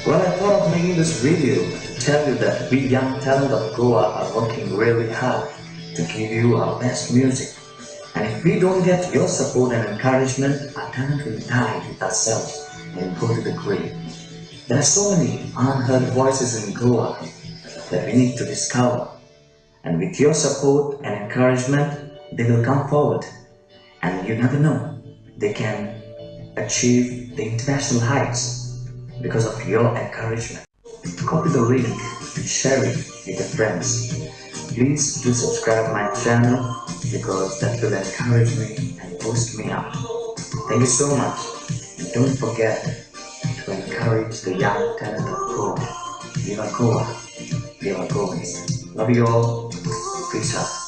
Well, I thought of making this video to tell you that we young talent of Goa are working really hard to give you our best music. And if we don't get your support and encouragement, our talent will die with ourselves and go to the grave. There are so many unheard voices in Goa that we need to discover. And with your support and encouragement, they will come forward. And you never know, they can achieve the international heights because of your encouragement. Copy the link and share it with your friends. Please do subscribe my channel because that will encourage me and boost me up. Thank you so much, and don't forget to encourage the young talent of Goa. Viva Goa, Viva Goa. Love you all. Peace out.